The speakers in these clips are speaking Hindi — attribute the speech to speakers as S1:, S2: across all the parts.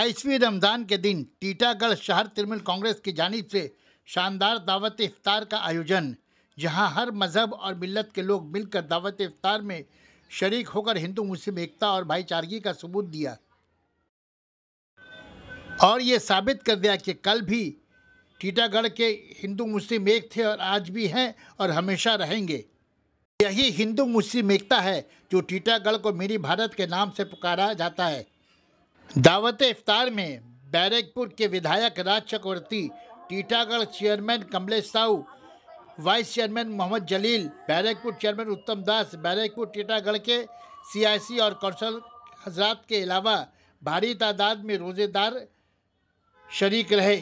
S1: 22वीं रमज़ान के दिन टीटागढ़ शहर तृणमूल कांग्रेस की जानिब से शानदार दावत इफ्तार का आयोजन, जहां हर मजहब और मिल्लत के लोग मिलकर दावत इफ्तार में शरीक होकर हिंदू मुस्लिम एकता और भाईचारगी का सबूत दिया और ये साबित कर दिया कि कल भी टीटागढ़ के हिंदू मुस्लिम एक थे और आज भी हैं और हमेशा रहेंगे। यही हिंदू मुस्लिम एकता है जो टीटागढ़ को मेरी भारत के नाम से पुकारा जाता है। दावत इफ्तार में बैरकपुर के विधायक Raj Chakraborty, Titagarh chairman Kamlesh Sahu, vice chairman Mohammad Jalil, Barrackpore chairman Uttam Das, Barrackpore Titagarh के सियासी और कौंसल हजरात के अलावा भारी तादाद में रोजेदार शरीक रहे।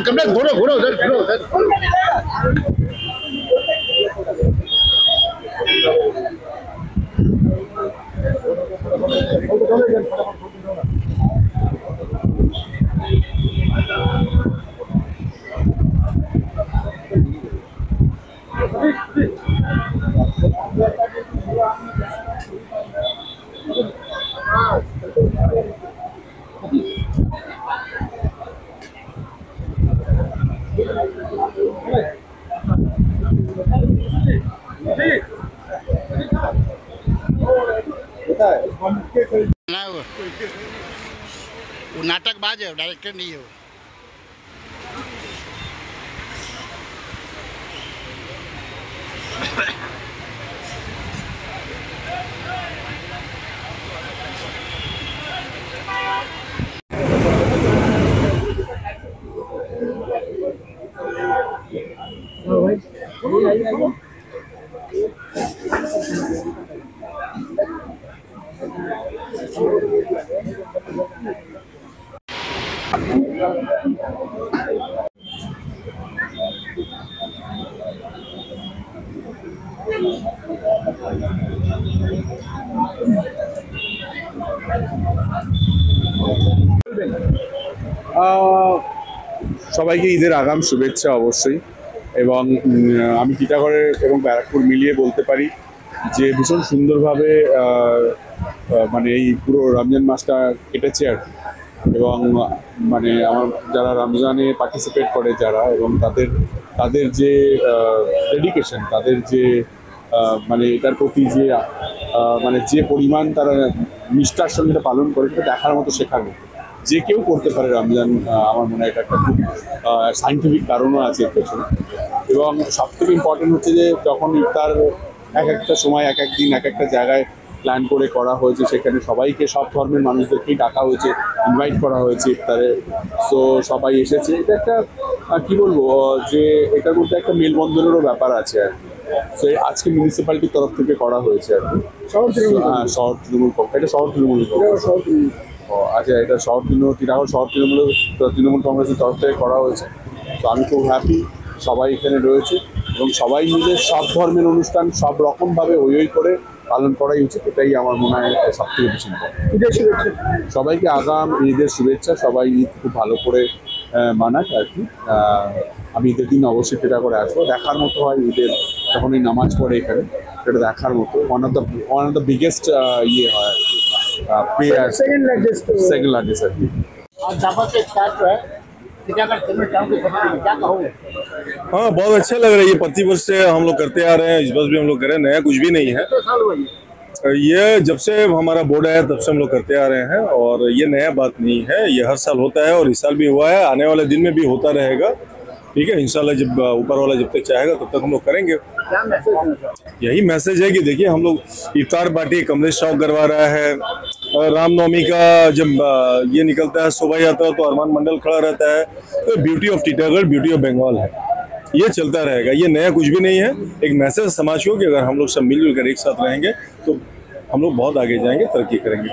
S1: कमलेश घोड़ो घोड़ो उधर घोड़ो उधर। वो नाटकबाज है, डायरेक्टर नहीं है वो।
S2: সবাইকে ঈদের আগাম শুভেচ্ছা অবশ্যই। এবং আমি টিটাগড়ের এবং ব্যারাকপুর মিলিয়ে বলতে পারি যে ভীষণ সুন্দরভাবে মানে এই পুরো রমজান মাসটা কেটেছে আর কি। এবং মানে আমার যারা রমজানে পার্টিসিপেট করে যারা, এবং তাদের যে ডেডিকেশন, তাদের যে মানে এটার প্রতি যে মানে যে পরিমাণ তারা নিষ্ঠার সঙ্গে এটা পালন করে, সেটা দেখার মতো, শেখার মতো। যে কেউ করতে পারে রমজান, আমার মনে হয় এটা একটা খুব সাইন্টিফিক কারণও আছে এর পেছনে। এবং সবথেকে ইম্পর্টেন্ট হচ্ছে যে যখন ইফতার এক একটা সময়, এক এক দিন, এক একটা জায়গায় প্ল্যান করে করা হয়েছে, সেখানে সবাইকে, সব ধর্মের মানুষদেরকেই ডাকা হয়েছে, ইনভাইট করা হয়েছে ইফতারে। সো সবাই এসেছে। এটা একটা কী বলবো, যে এটার মধ্যে একটা মেলবন্ধনেরও ব্যাপার আছে আর কি। সো আজকে মিউনিসিপ্যালিটির তরফ থেকে করা হয়েছে আর কি। হ্যাঁ, শহর তৃণমূল, এটা শহর তৃণমূল, আচ্ছা, এটা শহর তৃণমূল, টিটাগড় শহর তৃণমূল কংগ্রেসের তরফ থেকে করা হয়েছে। তো আমি খুব হ্যাপি সবাই এখানে রয়েছে, এবং সবাই মিলে সব ধর্মের অনুষ্ঠান সব রকমভাবে হই করে পালন করাই উচিত। এটাই আমার মনে হয় সব থেকে বেশি ইম্পর্টেন্ট। সবাইকে আগাম ঈদের শুভেচ্ছা। সবাই ঈদ খুব ভালো করে মানাক আর কি। আমি ঈদের দিন অবশ্যই টিটাগড়ে আসবো। দেখার মতো হয় ঈদের যখন এই নামাজ পড়ে এখানে, সেটা দেখার মতো। ওয়ান অফ দ্য বিগেস্ট ইয়ে হয় আর কি, सेकंड लार्जेस्ट है।
S3: हाँ, बहुत अच्छा लग रहा है। ये 25 वर्ष से हम लोग करते आ रहे हैं, इस वर्ष भी हम लोग करें, नया कुछ भी नहीं है। ये जब से हमारा बोर्ड आया तब से हम लोग करते आ रहे हैं, और ये नया बात नहीं है। ये हर साल होता है, और इस साल भी हुआ है, आने वाले दिन में भी होता रहेगा। ठीक है, इंशाल्लाह जब ऊपर वाला जब तक चाहेगा तब तक हम लोग करेंगे।
S4: क्या मैसेज देना चाहते हैं?
S3: यही मैसेज है कि देखिए, हम लोग इफ्तार पार्टी कमलेश चौक करवा रहा है, रामनवमी का जब ये निकलता है, शोभा यात्रा, तो अरमान मंडल खड़ा रहता है। तो beauty of Titagarh, beauty of Bengal है। ये चलता रहेगा, ये नया कुछ भी नहीं है। एक मैसेज समाज को कि अगर हम लोग सब मिलजुल कर एक साथ रहेंगे तो हम लोग बहुत आगे जाएंगे, तरक्की करेंगे।